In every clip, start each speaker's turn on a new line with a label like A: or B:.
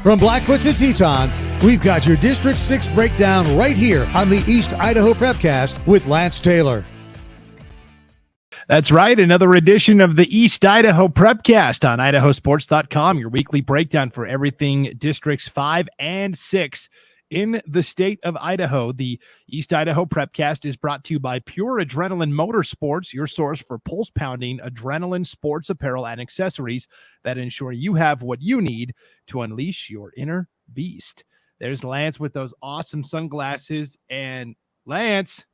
A: From Blackfoot to Teton, we've got your District 6 breakdown right here on the East Idaho Prepcast with Lance Taylor.
B: That's right. Another edition of the East Idaho Prepcast on IdahoSports.com, your weekly breakdown for everything Districts 5 and 6 in the state of Idaho. The East Idaho Prepcast is brought to you by Pure Adrenaline Motorsports, your source for pulse-pounding adrenaline sports apparel and accessories that ensure you have what you need to unleash your inner beast. There's Lance with those awesome sunglasses. And Lance,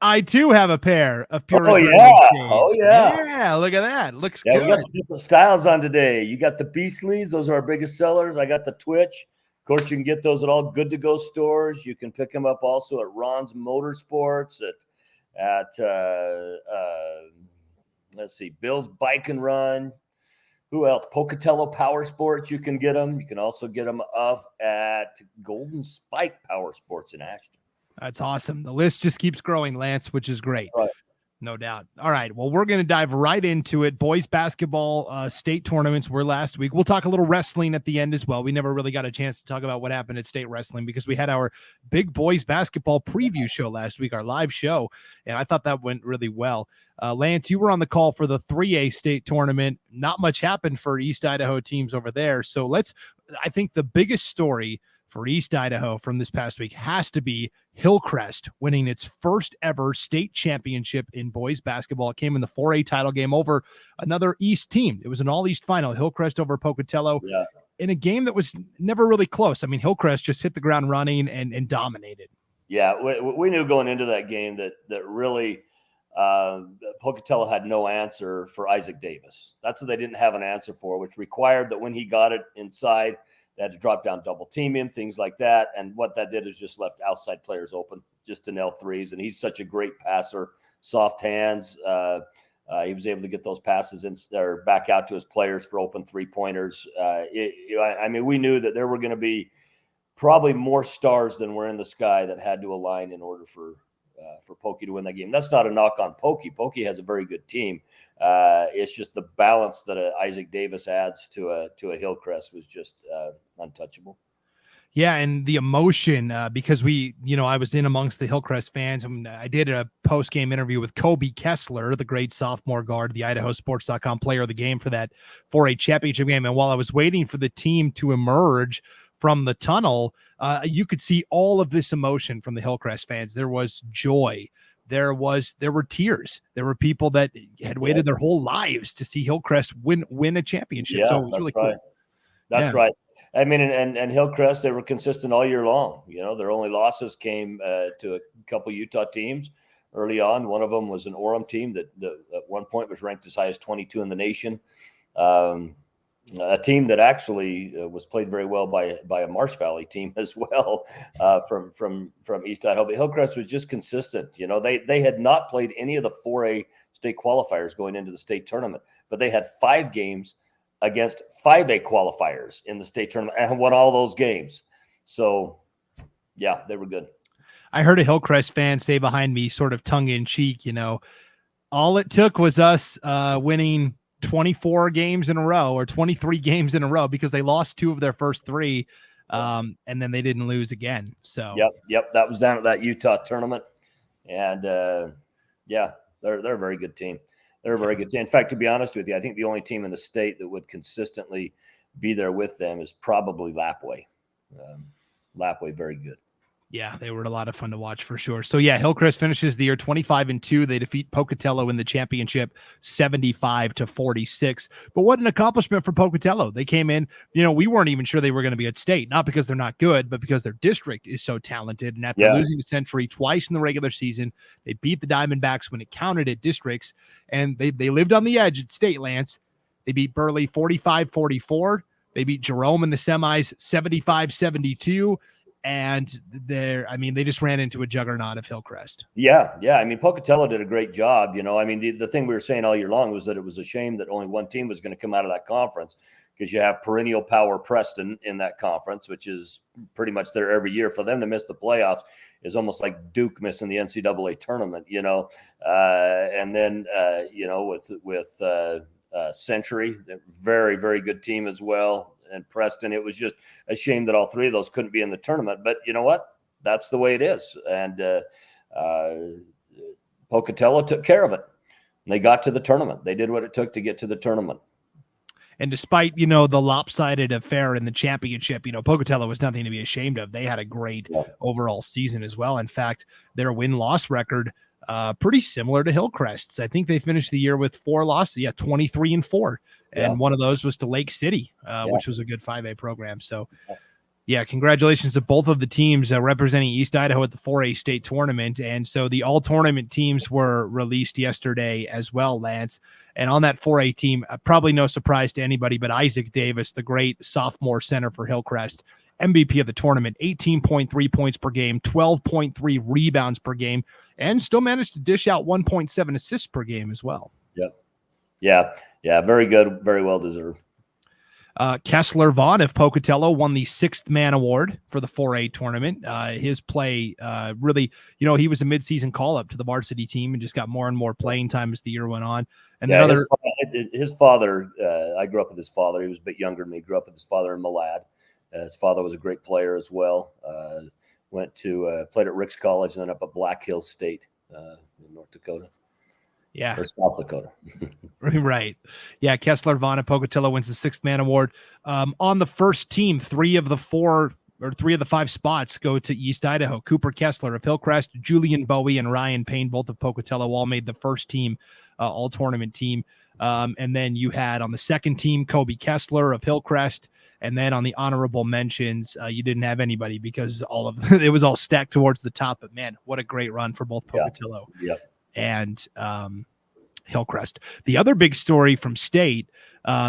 B: I too have a pair of Pure Adrenaline shades. Yeah, look at that. Looks good.
C: We got the different styles on today. You got the Beastlies. Those are our biggest sellers. I got the Twitch. Of course, you can get those at all good-to-go stores. You can pick them up also at Ron's Motorsports, at let's see, Bill's Bike and Run. Who else? Pocatello Power Sports, you can get them. You can also get them up at Golden Spike Power Sports in Ashton.
B: That's awesome. The list just keeps growing, Lance, which is great.
C: Right.
B: No doubt. All right. Well, we're going to dive right into it. Boys basketball state tournaments were last week. We'll talk a little wrestling at the end as well. We never really got a chance to talk about what happened at state wrestling because we had our big boys basketball preview show last week, our live show, and I thought that went really well. Lance, you were on the call for the 3A state tournament. Not much happened for East Idaho teams over there. So I think the biggest story for East Idaho from this past week has to be Hillcrest winning its first ever state championship in boys basketball. It came in the 4A title game over another East team. It was an all-East final, Hillcrest over Pocatello, in a game that was never really close. I mean, Hillcrest just hit the ground running and dominated.
C: Yeah, we knew going into that game that really Pocatello had no answer for Isaac Davis. That's what they didn't have an answer for, which required that when he got it inside, they had to drop down, double team him, things like that. And what that did is just left outside players open just to nail threes. And he's such a great passer, soft hands. He was able to get those passes in or back out to his players for open 3-pointers. We knew that there were going to be probably more stars than were in the sky that had to align in order for Pokey to win that game. That's not a knock on Pokey. Pokey has a very good team. It's just the balance that Isaac Davis adds to a Hillcrest was just untouchable.
B: Yeah, and the emotion, because I was in amongst the Hillcrest fans, and I did a post-game interview with Kobe Kessler, the great sophomore guard, the IdahoSports.com player of the game for that 4A championship game. And while I was waiting for the team to emerge from the tunnel, you could see all of this emotion from the Hillcrest fans. There was joy. There were tears. There were people that had waited their whole lives to see Hillcrest win a championship.
C: Yeah,
B: so it was really cool.
C: That's right. I mean, and Hillcrest, they were consistent all year long. Their only losses came to a couple Utah teams early on. One of them was an Orem team that at one point was ranked as high as 22 in the nation. A team that actually was played very well by a Marsh Valley team as well from East Idaho. But Hillcrest was just consistent. They had not played any of the 4A state qualifiers going into the state tournament, but they had 5 games against 5A qualifiers in the state tournament and won all those games. So, yeah, they were good.
B: I heard a Hillcrest fan say behind me, sort of tongue in cheek, all it took was us winning 24 games in a row or 23 games in a row because they lost 2 of their first 3 and then they didn't lose again. So
C: yep, that was down at that Utah tournament. And they're a very good team. They're a very good team. In fact, to be honest with you, I think the only team in the state that would consistently be there with them is probably Lapway. Lapway, very good.
B: Yeah, they were a lot of fun to watch for sure. So yeah, Hillcrest finishes the year 25-2. They defeat Pocatello in the championship 75-46. But what an accomplishment for Pocatello. They came in, we weren't even sure they were going to be at state, not because they're not good, but because their district is so talented. And after losing to Century twice in the regular season, they beat the Diamondbacks when it counted at districts, and they lived on the edge at state, Lance. They beat Burley 45-44. They beat Jerome in the semis 75-72. And they just ran into a juggernaut of Hillcrest.
C: Yeah. I mean, Pocatello did a great job. The thing we were saying all year long was that it was a shame that only one team was going to come out of that conference, because you have perennial power Preston in that conference, which is pretty much there every year. For them to miss the playoffs is almost like Duke missing the NCAA tournament, and then, with Century, very, very good team as well. and Preston. It was just a shame that all three of those couldn't be in the tournament. But you know what? That's the way it is. And Pocatello took care of it. And they got to the tournament. They did what it took to get to the tournament.
B: And despite, the lopsided affair in the championship, Pocatello was nothing to be ashamed of. They had a great overall season as well. In fact, their win-loss record, pretty similar to Hillcrest's. I think they finished the year with 4 losses. Yeah, 23-4. And one of those was to Lake City, which was a good 5A program. So, yeah, congratulations to both of the teams representing East Idaho at the 4A state tournament. And so the all-tournament teams were released yesterday as well, Lance. And on that 4A team, probably no surprise to anybody, but Isaac Davis, the great sophomore center for Hillcrest, MVP of the tournament, 18.3 points per game, 12.3 rebounds per game, and still managed to dish out 1.7 assists per game as well.
C: Yeah. Very good. Very well deserved.
B: Kessler Vaughn of Pocatello won the 6th man award for the 4A tournament. His play really, he was a midseason call-up to the varsity team and just got more and more playing time as the year went on. And then
C: his father, I grew up with his father. He was a bit younger than me. Grew up with his father in Malad. His father was a great player as well. Went to played at Ricks College and then up at Black Hills State in North Dakota.
B: Yeah.
C: Or South Dakota.
B: Right. Yeah. Kessler Vaughn of Pocatello wins the 6th man award. On the first team, 3 of the 5 spots go to East Idaho. Cooper Kessler of Hillcrest, Julian Bowie, and Ryan Payne, both of Pocatello, all made the first team, all tournament team. And then you had on the second team, Kobe Kessler of Hillcrest. And then on the honorable mentions, you didn't have anybody because it was all stacked towards the top. But man, what a great run for both Pocatello and Hillcrest. The other big story from state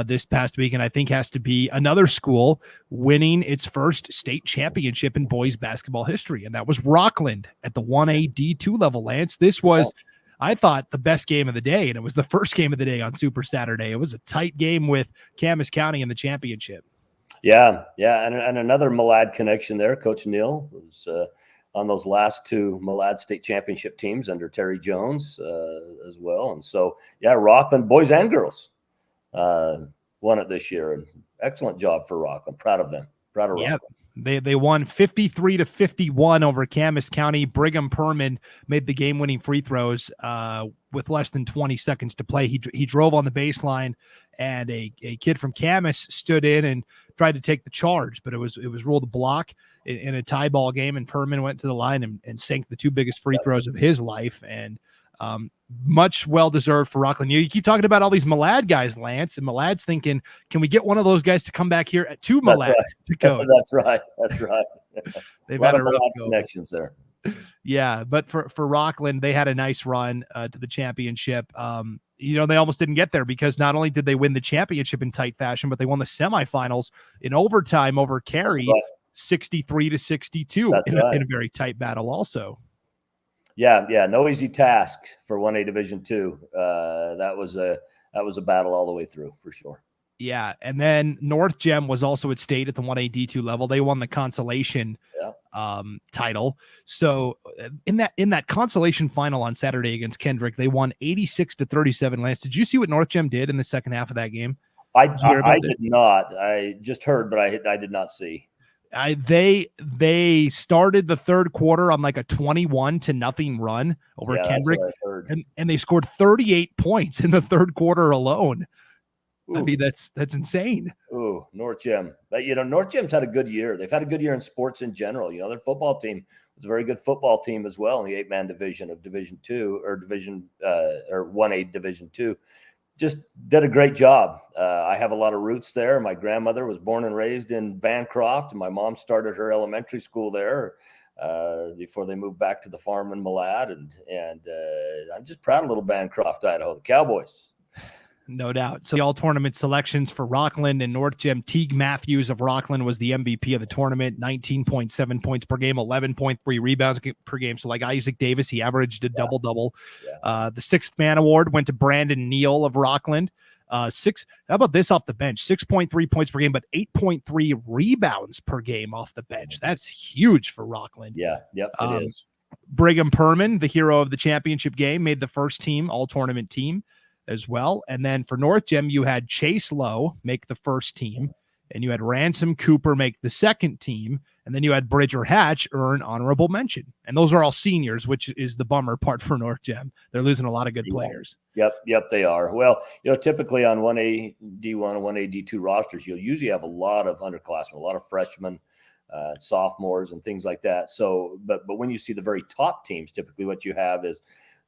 B: this past weekend, I think, has to be another school winning its first state championship in boys basketball history, and that was Rockland at the 1A D2 level, Lance. This was, I thought, the best game of the day, and it was the first game of the day on Super Saturday. It was a tight game with Camas County in the championship.
C: Yeah, and another Malad connection there. Coach Neal was on those last 2 Malad state championship teams under Terry Jones as well. And so, Rockland, boys and girls, won it this year. And excellent job for Rockland. Proud of them. Proud of Rockland.
B: They won 53-51 over Camas County. Brigham Perman made the game-winning free throws with less than 20 seconds to play. He drove on the baseline, and a kid from Camas stood in and tried to take the charge, but it was ruled a block in a tie ball game, and Perman went to the line and sank the 2 biggest free throws of his life. And much well-deserved for Rockland. You keep talking about all these Malad guys, Lance, and Malad's thinking, can we get one of those guys to come back here to Malad to coach?
C: That's right.
B: They've had a rough go.
C: Connections there.
B: Yeah, but for Rockland, they had a nice run to the championship. They almost didn't get there because not only did they win the championship in tight fashion, but they won the semifinals in overtime over Cary, 63-62 in a very tight battle also.
C: Yeah, no easy task for 1A Division II. That was a battle all the way through for sure.
B: Yeah, and then North Gem was also at state at the 1A D2 level. They won the consolation title. So in that consolation final on Saturday against Kendrick, they won 86-37. Lance, did you see what North Gem did in the second half of that game?
C: I did not. I just heard, but I did not see.
B: They started the third quarter on like a 21-0 run over Kendrick, and they scored 38 points in the third quarter alone. Ooh. I mean, that's insane.
C: Ooh, North Gem. But North Gem's had a good year. They've had a good year in sports in general. Their football team was a very good football team as well in the 8-man division of Division II or 1A Division II. Just did a great job. I have a lot of roots there. My grandmother was born and raised in Bancroft, and my mom started her elementary school there before they moved back to the farm in Malad. And I'm just proud of little Bancroft, Idaho, the Cowboys.
B: No doubt. So the all-tournament selections for Rockland and North Gem. Teague Matthews of Rockland was the MVP of the tournament, 19.7 points per game, 11.3 rebounds per game. So like Isaac Davis, he averaged a double-double. Yeah. The 6th man award went to Brandon Neal of Rockland. How about this off the bench? 6.3 points per game, but 8.3 rebounds per game off the bench. That's huge for Rockland.
C: Yeah, it is.
B: Brigham Perman, the hero of the championship game, made the first team, all-tournament team as well. And then for North Gem, you had Chase Lowe make the first team, and you had Ransom Cooper make the second team, and then you had Bridger Hatch earn honorable mention. And those are all seniors, which is the bummer part for North Gem. They're losing a lot of good players.
C: Yep, they are. Well, typically on 1A D1 and 1A D2 rosters, you'll usually have a lot of underclassmen, a lot of freshmen, sophomores, and things like that. So, but when you see the very top teams, typically what you have is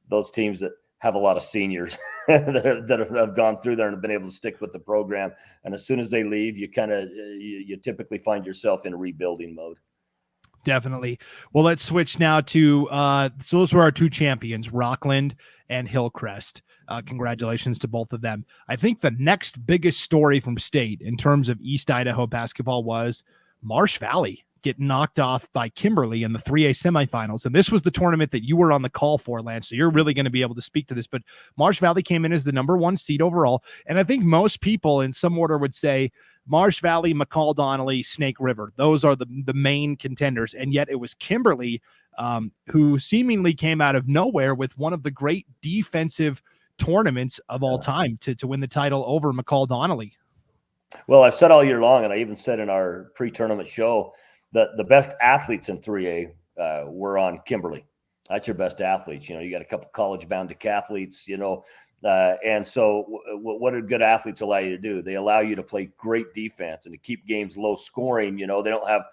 C: those teams that have a lot of seniors that have gone through there and have been able to stick with the program. And as soon as they leave, you typically find yourself in rebuilding mode.
B: Definitely. Well, let's switch now to so those were our two champions, Rockland and Hillcrest. Congratulations to both of them. I think the next biggest story from state in terms of East Idaho basketball was Marsh Valley getting knocked off by Kimberly in the 3A semifinals. And this was the tournament that you were on the call for, Lance. So you're really going to be able to speak to this. But Marsh Valley came in as the number 1 seed overall. And I think most people in some order would say Marsh Valley, McCall Donnelly, Snake River. Those are the main contenders. And yet it was Kimberly who seemingly came out of nowhere with one of the great defensive tournaments of all time to win the title over McCall Donnelly.
C: Well, I've said all year long, and I even said in our pre-tournament show, that the best athletes in 3A were on Kimberly. That's your best athletes. You got a couple college-bound decathletes, and so what do good athletes allow you to do? They allow you to play great defense and to keep games low scoring. They don't have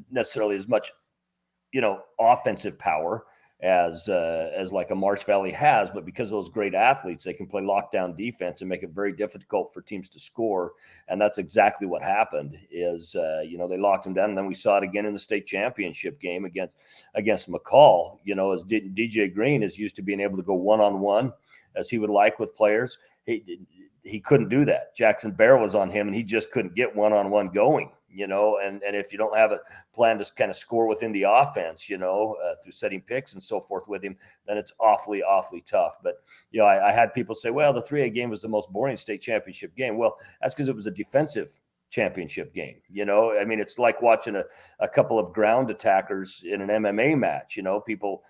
C: necessarily as much, offensive power as like a Marsh Valley has, but because of those great athletes, they can play lockdown defense and make it very difficult for teams to score. And that's exactly what happened is, they locked them down. And then we saw it again in the state championship game against McCall, as DJ Green is used to being able to go one-on-one as he would like with players. He couldn't do that. Jackson Bear was on him and he just couldn't get one-on-one going. And if you don't have a plan to kind of score within the offense, through setting picks and so forth with him, then it's awfully, awfully tough. But, I had people say, well, the 3A game was the most boring state championship game. Well, that's because it was a defensive championship game. It's like watching a couple of ground attackers in an MMA match. People,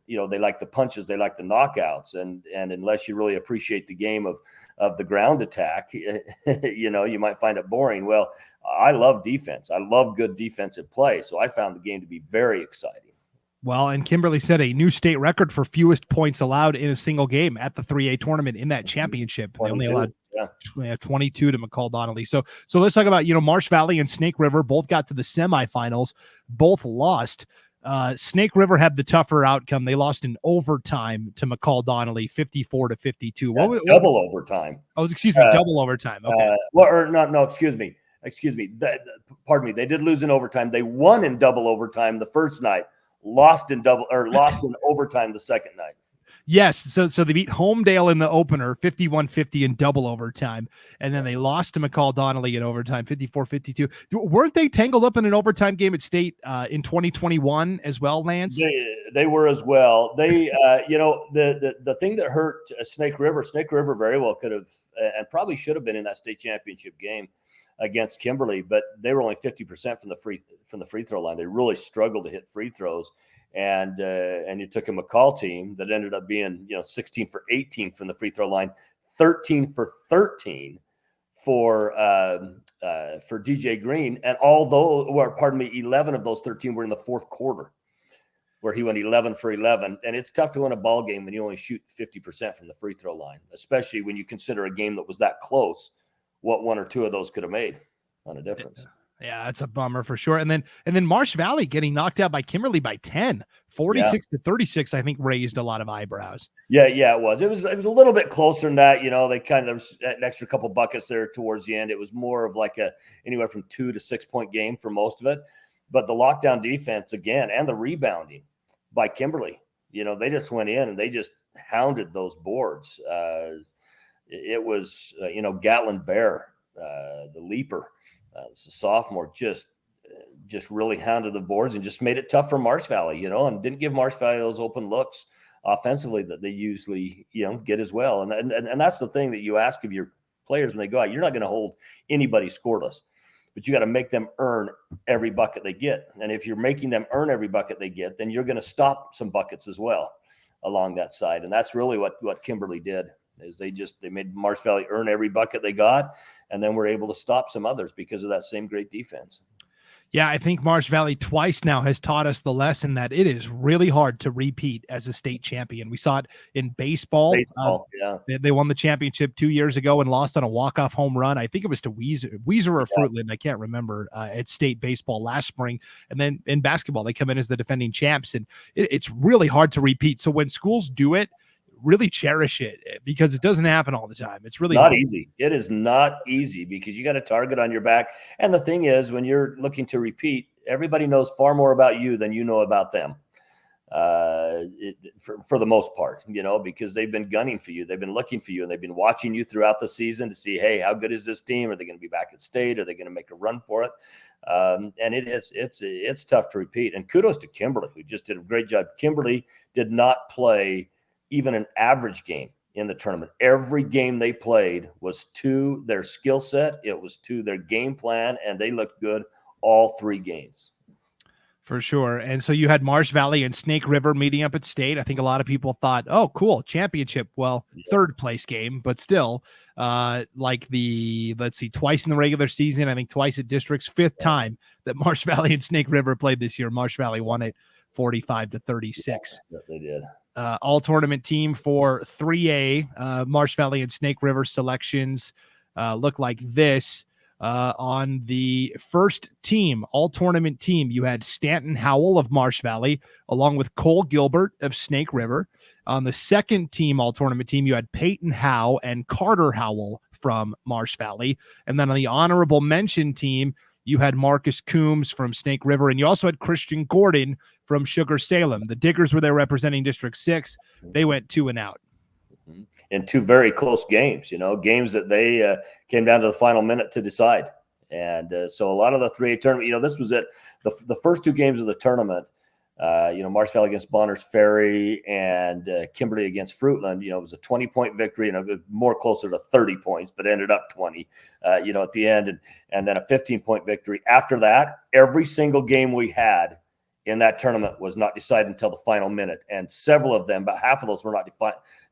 C: they like the punches, they like the knockouts. And unless you really appreciate the game of the ground attack, you might find it boring. Well, I love defense. I love good defensive play. So I found the game to be very exciting.
B: Well, and Kimberly set a new state record for fewest points allowed in a single game at the 3A tournament in that championship. They only allowed 22 to McCall Donnelly. So let's talk about, Marsh Valley and Snake River both got to the semifinals, both lost. Snake River had the tougher outcome. They lost in overtime to McCall Donnelly, 54-52.
C: Double overtime.
B: Oh, excuse me, double overtime. Okay.
C: Excuse me. Pardon me. They did lose in overtime. They won in double overtime the first night, lost in overtime the second night.
B: Yes. So they beat Homedale in the opener, 51-50 in double overtime. And then they lost to McCall Donnelly in overtime, 54-52. Weren't they tangled up in an overtime game at state in 2021 as well, Lance?
C: They were as well. They, the thing that hurt Snake River very well could have and probably should have been in that state championship game against Kimberly, but they were only 50% from the free throw line. They really struggled to hit free throws. And you took a McCall team that ended up being 16 for 18 from the free throw line, 13 for 13 for DJ Green, and 11 of those 13 were in the fourth quarter, where he went 11 for 11. And it's tough to win a ball game when you only shoot 50% from the free throw line, especially when you consider a game that was that close. What one or two of those could have made on a difference.
B: Yeah, that's a bummer for sure. And then Marsh Valley getting knocked out by Kimberly by 10, 46-36, I think raised a lot of eyebrows.
C: Yeah, it was. It was a little bit closer than that. They kind of an extra couple buckets there towards the end. It was more of like anywhere from 2 to 6 point game for most of it. But the lockdown defense again, and the rebounding by Kimberly, they just went in and they just hounded those boards. It was, Gatlin Bear, the leaper, the sophomore, just really hounded the boards and just made it tough for Marsh Valley, and didn't give Marsh Valley those open looks offensively that they usually, get as well. And that's the thing that you ask of your players when they go out. You're not going to hold anybody scoreless, but you got to make them earn every bucket they get. And if you're making them earn every bucket they get, then you're going to stop some buckets as well along that side. And that's really what Kimberly did. is they made Marsh Valley earn every bucket they got, and then we're able to stop some others because of that same great defense.
B: Yeah, I think Marsh Valley twice now has taught us the lesson that it is really hard to repeat as a state champion. We saw it in baseball.
C: Yeah.
B: They won the championship 2 years ago and lost on a walk-off home run. I think it was to Weiser or Fruitland. I can't remember, at state baseball last spring. And then in basketball, they come in as the defending champs, and it's really hard to repeat. So when schools do it, really cherish it because it doesn't happen all the time. It's really
C: not easy. It is not easy because you got a target on your back. And the thing is, when you're looking to repeat, everybody knows far more about you than you know about them. For the most part, because they've been gunning for you. They've been looking for you, and they've been watching you throughout the season to see, hey, how good is this team? Are they going to be back at state? Are they going to make a run for it? And it's tough to repeat. And kudos to Kimberly, who just did a great job. Kimberly did not play even an average game in the tournament. Every game they played was to their skill set. It was to their game plan, and they looked good all 3 games.
B: For sure. And so you had Marsh Valley and Snake River meeting up at state. I think a lot of people thought, oh, cool, championship. Well, third place game, but still, twice in the regular season, I think twice at districts, 5th time that Marsh Valley and Snake River played this year. Marsh Valley won it 45-36.
C: Yeah, they did.
B: All tournament team for 3A, Marsh Valley and Snake River selections look like this. On the first team, all tournament team, you had Stanton Howell of Marsh Valley, along with Cole Gilbert of Snake River. On the second team, all tournament team, you had Peyton Howe and Carter Howell from Marsh Valley. And then on the honorable mention team, you had Marcus Coombs from Snake River, and you also had Christian Gordon from Sugar Salem. The Diggers were there representing District 6. They went 2 and out.
C: In 2 very close games, games that they came down to the final minute to decide. And so a lot of the 3A tournament, this was it. The first 2 games of the tournament, Marsh Valley against Bonners Ferry and Kimberly against Fruitland, it was a 20-point victory, and more closer to 30 points, but ended up 20, at the end, and then a 15-point victory. After that, every single game we had in that tournament was not decided until the final minute, and several of them, about half of those, were not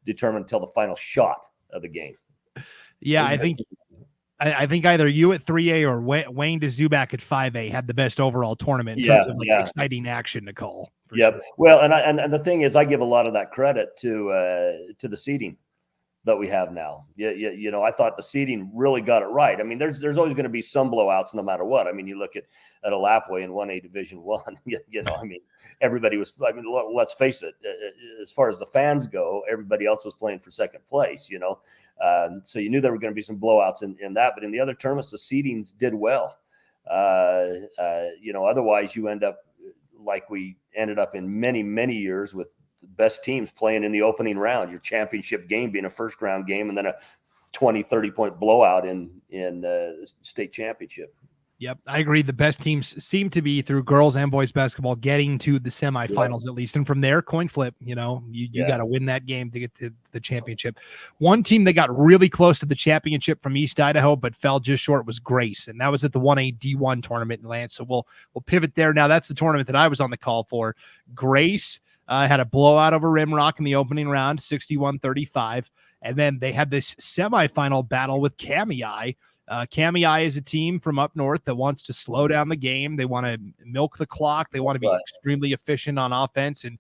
C: determined until the final shot of the game.
B: Yeah, I think either you at 3A or Wayne DeZubak at 5A had the best overall tournament in terms of exciting action to call.
C: Yep. Sure. Well, and the thing is, I give a lot of that credit to the seeding that we have now. Yeah, I thought the seeding really got it right. I mean, there's always going to be some blowouts no matter what. I mean, you look at Lapway in 1A Division 1, I mean, everybody was, let's face it, as far as the fans go, everybody else was playing for second place, so you knew there were going to be some blowouts in that, but in the other tournaments, the seedings did well. Otherwise you end up like we ended up in many, many years with the best teams playing in the opening round, your championship game being a first round game, and then a 20-30 point blowout in the state championship.
B: Yep, I agree. The best teams seem to be, through girls and boys basketball, getting to the semifinals at least. And from there, coin flip, you got to win that game to get to the championship. One team that got really close to the championship from East Idaho but fell just short was Grace. And that was at the 1A D1 tournament in Lance. So we'll pivot there. Now, that's the tournament that I was on the call for. Grace had a blowout over Rimrock in the opening round, 61-35. And then they had this semifinal battle with Kamei. Kamei is a team from up north that wants to slow down the game. They want to milk the clock. They want to be extremely efficient on offense. And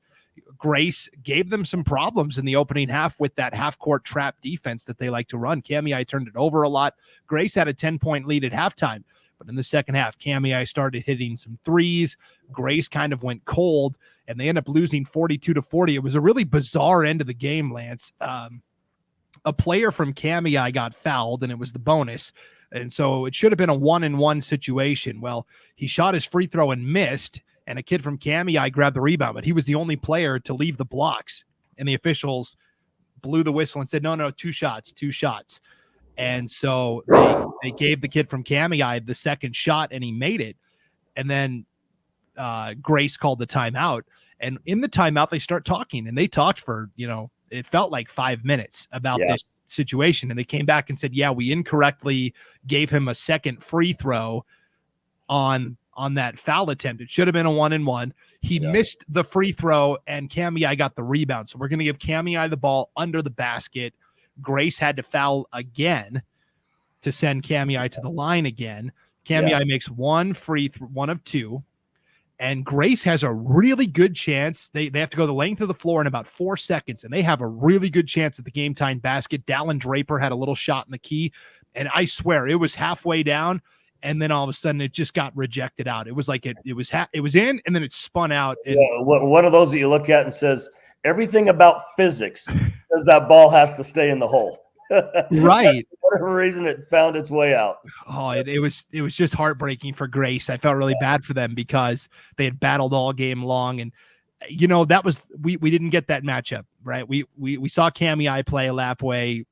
B: Grace gave them some problems in the opening half with that half-court trap defense that they like to run. Kamei turned it over a lot. Grace had a 10-point lead at halftime. But in the second half, Kamei started hitting some threes. Grace kind of went cold, and they ended up losing 42-40. It was a really bizarre end of the game, Lance. A player from Kamei got fouled, and it was the bonus. And so it should have been a 1-and-1 situation. Well, he shot his free throw and missed, and a kid from Kamei grabbed the rebound, but he was the only player to leave the blocks. And the officials blew the whistle and said, no, 2 shots. And so they gave the kid from Kamei the second shot, and he made it. And then Grace called the timeout. And in the timeout, they start talking, and they talked for, it felt like 5 minutes about this situation. And they came back and said, we incorrectly gave him a second free throw on that foul attempt. It should have been a 1-and-1. He missed the free throw, and Kamei got the rebound. So we're going to give Kamei the ball under the basket. Grace had to foul again to send Cami to the line again. Cami makes one of two. And Grace has a really good chance. They have to go the length of the floor in about 4 seconds, and they have a really good chance at the game time basket. Dallin Draper had a little shot in the key, and I swear it was halfway down, and then all of a sudden it just got rejected out. It was like it was in, and then it spun out. And
C: one of those that you look at and says everything about physics says that ball has to stay in the hole.
B: Right.
C: For whatever reason, it found its way out.
B: Oh, it was just heartbreaking for Grace. I felt really bad for them because they had battled all game long, and that was we didn't get that matchup, right? We saw Cami play Lapway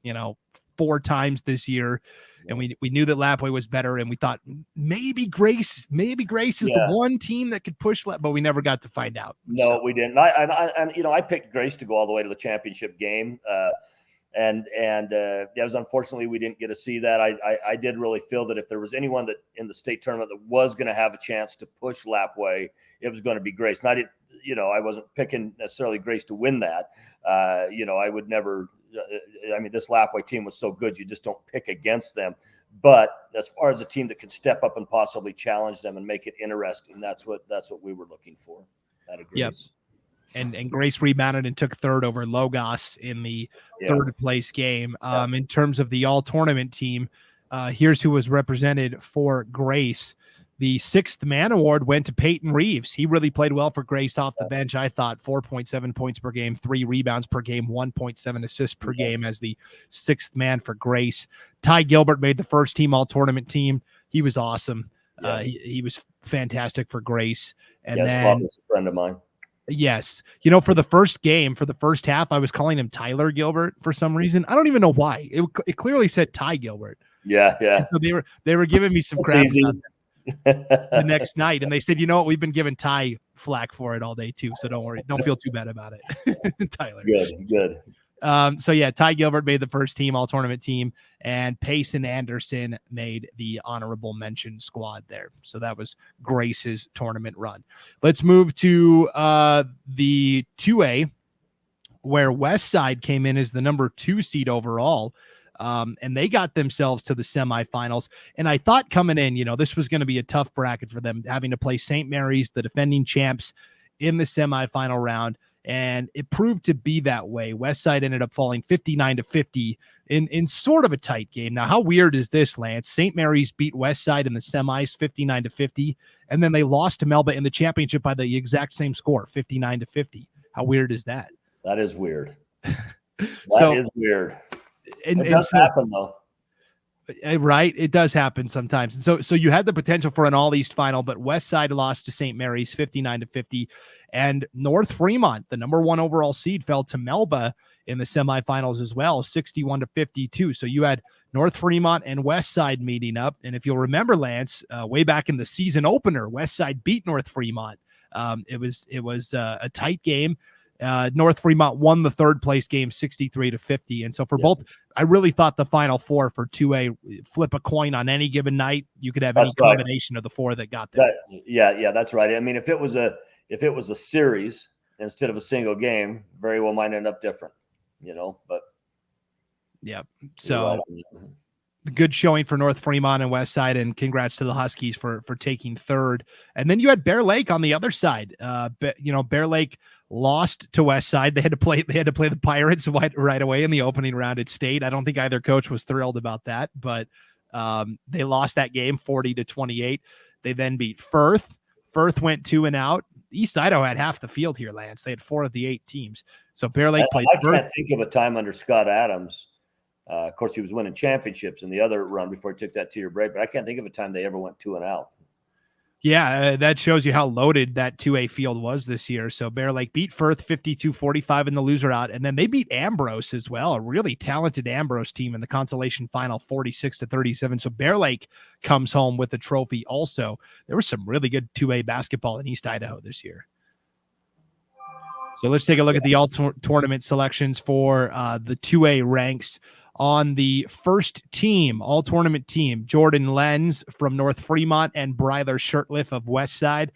B: 4 times this year, and we knew that Lapway was better, and we thought maybe Grace is the one team that could push, but we never got to find out.
C: No, we didn't. I picked Grace to go all the way to the championship game. And it was unfortunately we didn't get to see that. I did really feel that if there was anyone that in the state tournament that was going to have a chance to push Lapway, it was going to be Grace. Not I wasn't picking necessarily Grace to win that. I would never. This Lapway team was so good, you just don't pick against them. But as far as a team that could step up and possibly challenge them and make it interesting, that's what we were looking for. Out of Grace.
B: Yep. And Grace rebounded and took third over Logos in the third place game. In terms of the all tournament team, here's who was represented for Grace. The 6th man award went to Peyton Reeves. He really played well for Grace off the bench. I thought 4.7 points per game, 3 rebounds per game, 1.7 assists per game as the 6th man for Grace. Ty Gilbert made the first team all tournament team. He was awesome. He was fantastic for Grace. And then
C: Father's a friend of mine.
B: Yes. For the first game, for the first half, I was calling him Tyler Gilbert for some reason. I don't even know why. It clearly said Ty Gilbert.
C: Yeah.
B: And so they were giving me some crap the next night, and they said, we've been giving Ty flack for it all day too. So don't worry. Don't feel too bad about it. Tyler.
C: Good.
B: Ty Gilbert made the first team all tournament team, and Payson Anderson made the honorable mention squad there. So that was Grace's tournament run. Let's move to the 2A, where Westside came in as the number 2 seed overall. And they got themselves to the semifinals. And I thought coming in, this was going to be a tough bracket for them, having to play St. Mary's, the defending champs, in the semifinal round. And it proved to be that way. Westside ended up falling 59-50 in sort of a tight game. Now, how weird is this, Lance? St. Mary's beat Westside in the semis 59-50, and then they lost to Melba in the championship by the exact same score, 59-50. How weird is that?
C: That is weird. That is weird. It does happen, though.
B: Right? It does happen sometimes. And so you had the potential for an All East final, but Westside lost to St. Mary's 59-50. And North Fremont, the number 1 overall seed, fell to Melba in the semifinals as well, 61-52. So you had North Fremont and Westside meeting up. And if you'll remember, Lance, way back in the season opener, Westside beat North Fremont. It was a tight game. North Fremont won the third place game 63-50. And so for both, I really thought the Final Four for 2A, flip a coin on any given night. You could have any combination of the 4 that got there.
C: That's right. I mean, if it was a series instead of a single game, very well might end up different, but.
B: Yeah. So good showing for North Fremont and Westside, and congrats to the Huskies for taking third. And then you had Bear Lake on the other side. Bear Lake lost to Westside. They had to play the Pirates right away in the opening round at State. I don't think either coach was thrilled about that, but they lost that game 40-28. They then beat Firth. Firth went 2-0. East Idaho had half the field here, Lance. They had 4 of the 8 teams. So Bear Lake played Firth.
C: I can't think of a time under Scott Adams. Of course, he was winning championships in the other run before he took that 2-year break, but I can't think of a time they ever went 2-0.
B: Yeah, that shows you how loaded that 2A field was this year. So Bear Lake beat Firth 52-45 in the loser out, and then they beat Ambrose as well, a really talented Ambrose team in the consolation final 46-37. So Bear Lake comes home with the trophy also. There was some really good 2A basketball in East Idaho this year. So let's take a look at the all-tournament selections for the 2A ranks. On the first team, all-tournament team, Jordan Lenz from North Fremont and Bryler Shirtliff of Westside.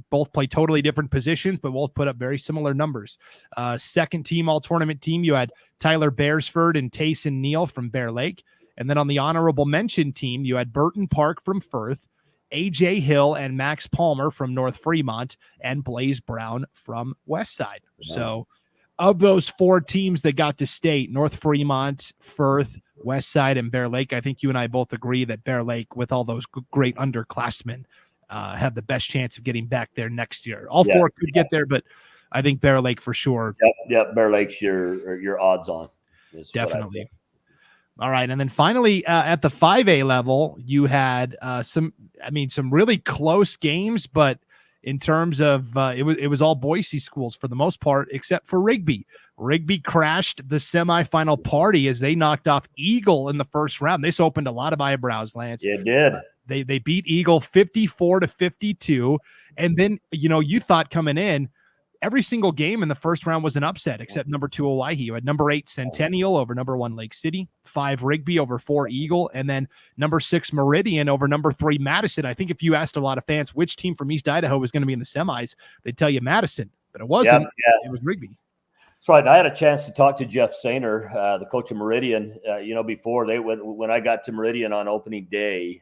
B: Both play totally different positions, but both put up very similar numbers. Second team all-tournament team, you had Tyler Beresford and Tayson Neal from Bear Lake. And then on the honorable mention team, you had Burton Park from Firth, AJ Hill and Max Palmer from North Fremont, and Blaze Brown from Westside. So of those 4 teams that got to state, North Fremont, Firth, Westside, and Bear Lake, I think you and I both agree that Bear Lake, with all those great underclassmen, have the best chance of getting back there next year. All 4 could get there, but I think Bear Lake for sure.
C: Yep. Bear Lake's your odds on.
B: Definitely. All right. And then finally, at the 5A level, you had some really close games, but in terms of it was all Boise schools for the most part, except for Rigby. Rigby crashed the semifinal party as they knocked off Eagle in the first round. This opened a lot of eyebrows, Lance.
C: It did.
B: They beat Eagle 54-52. And then, you thought coming in, every single game in the first round was an upset, except number 2 Owyhee. You had number 8 Centennial over number 1 Lake City, 5 Rigby over 4 Eagle, and then number 6 Meridian over number 3 Madison. I think if you asked a lot of fans which team from East Idaho was going to be in the semis, they'd tell you Madison, but it wasn't. It was Rigby.
C: That's right. I had a chance to talk to Jeff Sainer, the coach of Meridian, before when I got to Meridian on opening day,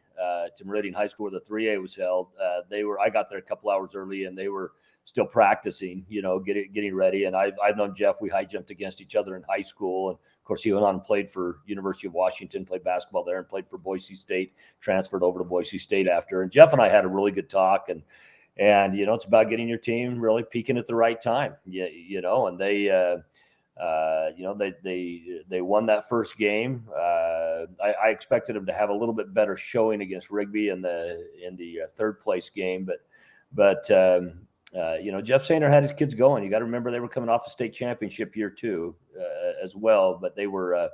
C: to Meridian High School where the 3A was held. I got there a couple hours early and they were still practicing, getting ready. And I've known Jeff. We high jumped against each other in high school. And of course, he went on and played for University of Washington, played basketball there, and played for Boise State, transferred over to Boise State after. And Jeff and I had a really good talk. And it's about getting your team really peaking at the right time. And they won that first game. I expected them to have a little bit better showing against Rigby in the third place game, but Jeff Sainer had his kids going. You got to remember they were coming off a state championship year too, as well. But they were, of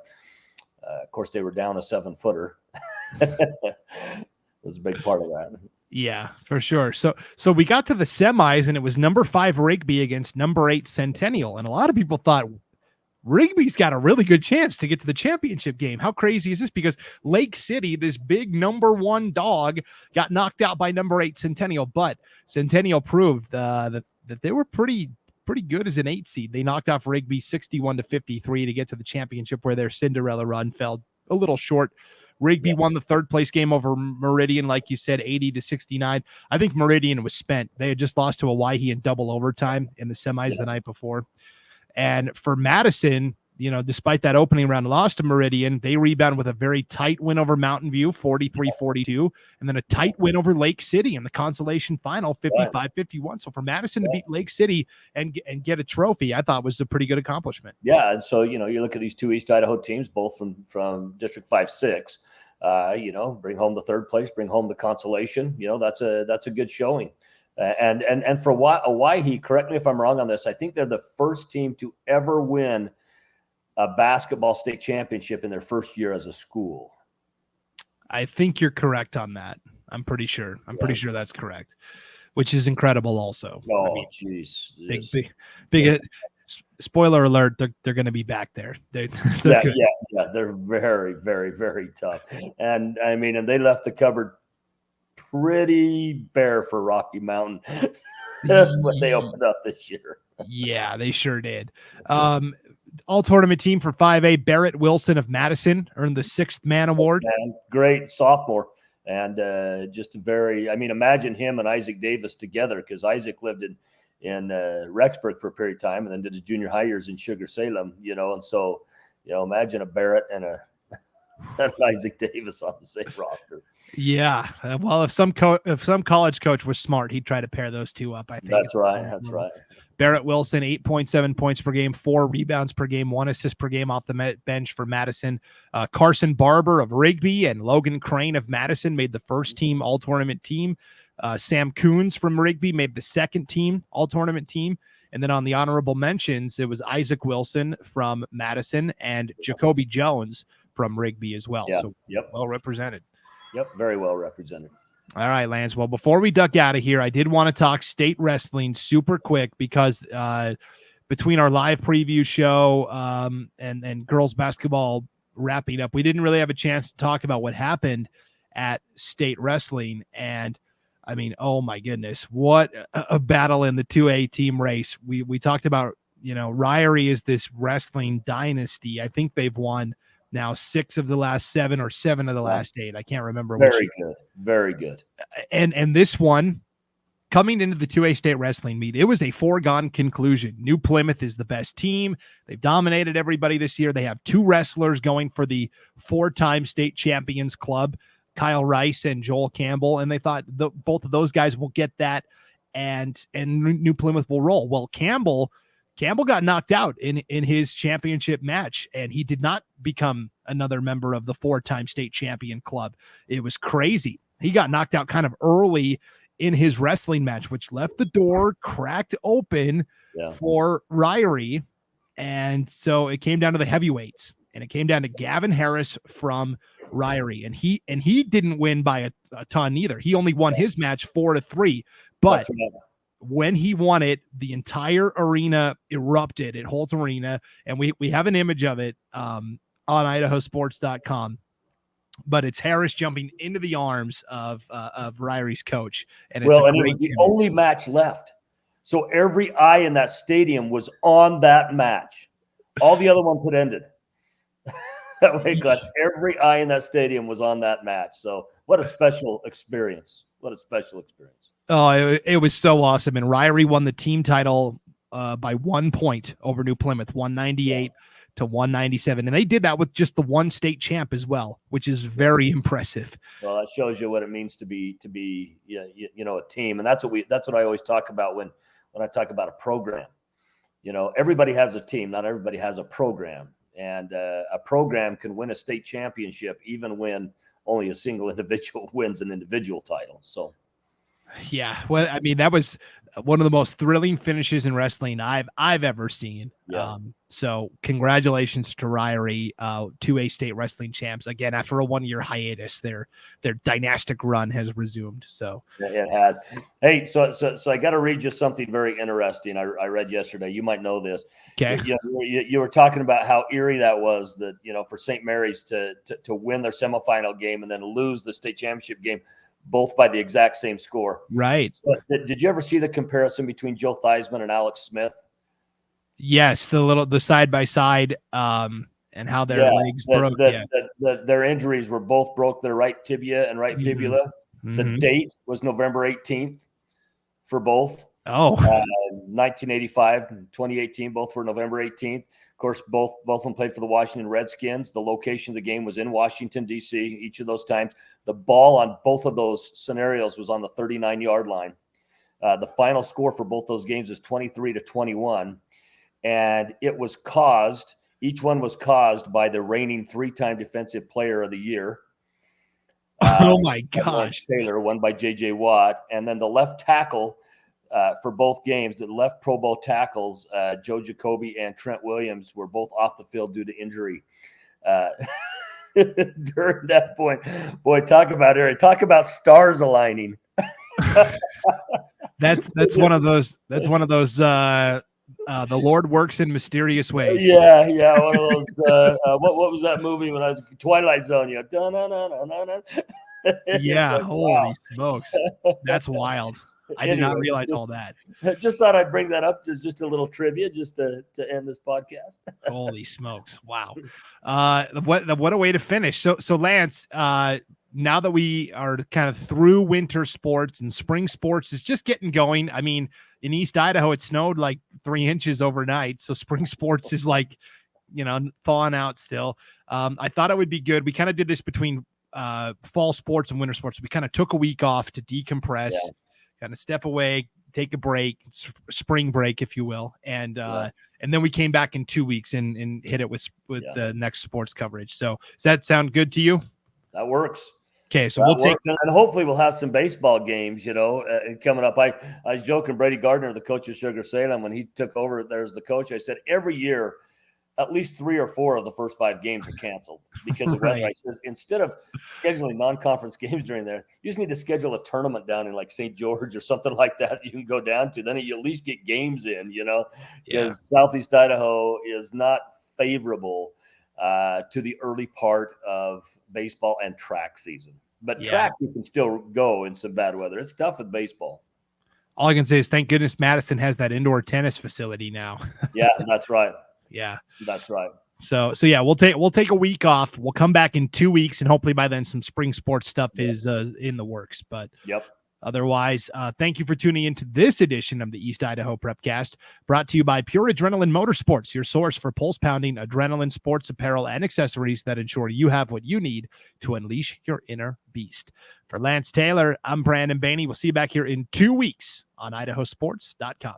C: course, they were down a 7-footer. It was a big part of that.
B: Yeah, for sure. So we got to the semis, and it was number 5 Rigby against number 8 Centennial, and a lot of people thought Rigby's got a really good chance to get to the championship game. How crazy is this? Because Lake City, this big number 1 dog, got knocked out by number 8 Centennial, but Centennial proved that they were pretty good as an 8 seed. They knocked off Rigby 61-53 to get to the championship, where their Cinderella run fell a little short. Rigby won the third place game over Meridian, like you said, 80-69. I think Meridian was spent. They had just lost to Owyhee in double overtime in the semis the night before. And for Madison, despite that opening round loss to Meridian, they rebounded with a very tight win over Mountain View, 43-42, and then a tight win over Lake City in the consolation final, 55-51. So for Madison to beat Lake City and get a trophy, I thought was a pretty good accomplishment.
C: Yeah, and so you look at these 2 East Idaho teams, both from District 5-6. Bring home the third place, bring home the consolation. That's a good showing. And for Owyhee, correct me if I'm wrong on this, I think they're the first team to ever win a basketball state championship in their first year as a school.
B: I think you're correct on that. I'm pretty sure. Pretty sure that's correct, which is incredible also.
C: Oh, jeez.
B: Big spoiler alert, they're going to be back there. They're
C: they're very, very, very tough. And they left the cupboard pretty bare for Rocky Mountain when they opened up this year.
B: Yeah, they sure did. All tournament team for 5A, Barrett Wilson of Madison earned the 6th man award.
C: Great sophomore. And imagine him and Isaac Davis together, because Isaac lived in Rexburg for a period of time and then did his junior high years in Sugar Salem, and so, imagine a Barrett and Isaac Davis on the same roster.
B: Yeah. Well, if some college coach was smart, he'd try to pair those two up, I think.
C: That's right.
B: Barrett Wilson, 8.7 points per game, 4 rebounds per game, 1 assist per game off the bench for Madison. Carson Barber of Rigby and Logan Crane of Madison made the first team all-tournament team. Sam Coons from Rigby made the second team all-tournament team. And then on the honorable mentions, it was Isaac Wilson from Madison and Jacoby Jones from Rigby as well.
C: Yeah.
B: So well represented.
C: Yep, very well represented.
B: All right, Lance. Well, before we duck out of here, I did want to talk state wrestling super quick, because between our live preview show and girls basketball wrapping up, we didn't really have a chance to talk about what happened at state wrestling. And I mean, oh my goodness, what a battle in the 2A team race. We talked about, Ririe is this wrestling dynasty. I think they've won now 6 of the last 7 or 7 of the last 8. I can't remember which.
C: Very good. Very good.
B: And this one, coming into the 2A state wrestling meet, it was a foregone conclusion. New Plymouth is the best team. They've dominated everybody this year. They have 2 wrestlers going for the 4-time state champions club, Kyle Rice and Joel Campbell, and they thought both of those guys will get that, and New Plymouth will roll. Well, Campbell got knocked out in his championship match, and he did not become another member of the 4-time state champion club. It was crazy. He got knocked out kind of early in his wrestling match, which left the door cracked open for Ririe. And so it came down to the heavyweights, and it came down to Gavin Harris from Ririe. And he didn't win by a ton either. He only won his match 4-3, but when he won it, the entire arena erupted at Holt Arena. And we have an image of it on IdahoSports.com. But it's Harris jumping into the arms of Ririe's coach. And it's
C: it was the only match left. So every eye in that stadium was on that match. All the other ones had ended. That way, Gus, every eye in that stadium was on that match. So what a special experience. What a special experience.
B: Oh, it was so awesome. And Ririe won the team title by 1 point over New Plymouth, 198 to 197. And they did that with just the one state champ as well, which is very impressive.
C: Well, that shows you what it means to be a team. And that's what I always talk about when I talk about a program. Everybody has a team, not everybody has a program. And a program can win a state championship even when only a single individual wins an individual title. So
B: yeah, well, I mean, that was one of the most thrilling finishes in wrestling I've ever seen.
C: Yeah.
B: So congratulations to Ririe, 2A state wrestling champs. Again, after a 1-year hiatus, their dynastic run has resumed. So
C: it has. Hey, so I got to read you something very interesting. I read yesterday. You might know this.
B: Okay.
C: You were talking about how eerie that was, that for St. Mary's to win their semifinal game and then lose the state championship game, both by the exact same score.
B: Right.
C: So, did you ever see the comparison between Joe Theismann and Alex Smith?
B: Yes, the side by side, and how their legs broke.
C: Their injuries were both broke their right tibia and right fibula.
B: Mm-hmm.
C: The date was November 18th for both. 1985 and 2018, both were November 18th. Of course, both of them played for the Washington Redskins. The location of the game was in Washington, D.C. each of those times. The ball on both of those scenarios was on the 39-yard line. The final score for both those games is 23-21. And each one was caused by the reigning 3-time defensive player of the year.
B: Oh my gosh.
C: Taylor, won by J.J. Watt. And then the left tackle for both games, the left Pro Bowl tackles, Joe Jacoby and Trent Williams, were both off the field due to injury during that point. Boy, talk about stars aligning.
B: That's one of those. The Lord works in mysterious ways.
C: Yeah, one of those. What was that movie when I was Twilight Zone?
B: Yeah,
C: like,
B: holy smokes, that's wild. I did not realize all that.
C: Just thought I'd bring that up as just a little trivia, just to end this podcast.
B: Holy smokes! Wow, what a way to finish. So Lance, now that we are kind of through winter sports and spring sports is just getting going. I mean, in East Idaho, it snowed like 3 inches overnight, so spring sports is like, thawing out still. I thought it would be good. We kind of did this between fall sports and winter sports. We kind of took a week off to decompress. Yeah. Kind of step away, take a break, spring break, if you will. And then we came back in 2 weeks and hit it with the next sports coverage. So does that sound good to you?
C: That works.
B: Okay. So we'll take,
C: and hopefully we'll have some baseball games, coming up. I was joking, Brady Gardner, the coach of Sugar Salem, when he took over there's the coach, I said, every year, at least 3 or 4 of the first 5 games are canceled because of weather. I says, instead of scheduling non-conference games during there, you just need to schedule a tournament down in like St. George or something like that you can go down to. Then you at least get games in, because Southeast Idaho is not favorable to the early part of baseball and track season. But track, you can still go in some bad weather. It's tough with baseball.
B: All I can say is thank goodness Madison has that indoor tennis facility now.
C: Yeah, that's right.
B: Yeah,
C: that's right.
B: So yeah, we'll take a week off. We'll come back in 2 weeks, and hopefully by then some spring sports stuff is in the works. But otherwise, thank you for tuning into this edition of the East Idaho Prepcast, brought to you by Pure Adrenaline Motorsports, your source for pulse-pounding adrenaline sports apparel and accessories that ensure you have what you need to unleash your inner beast. For Lance Taylor, I'm Brandon Baney. We'll see you back here in 2 weeks on IdahoSports.com.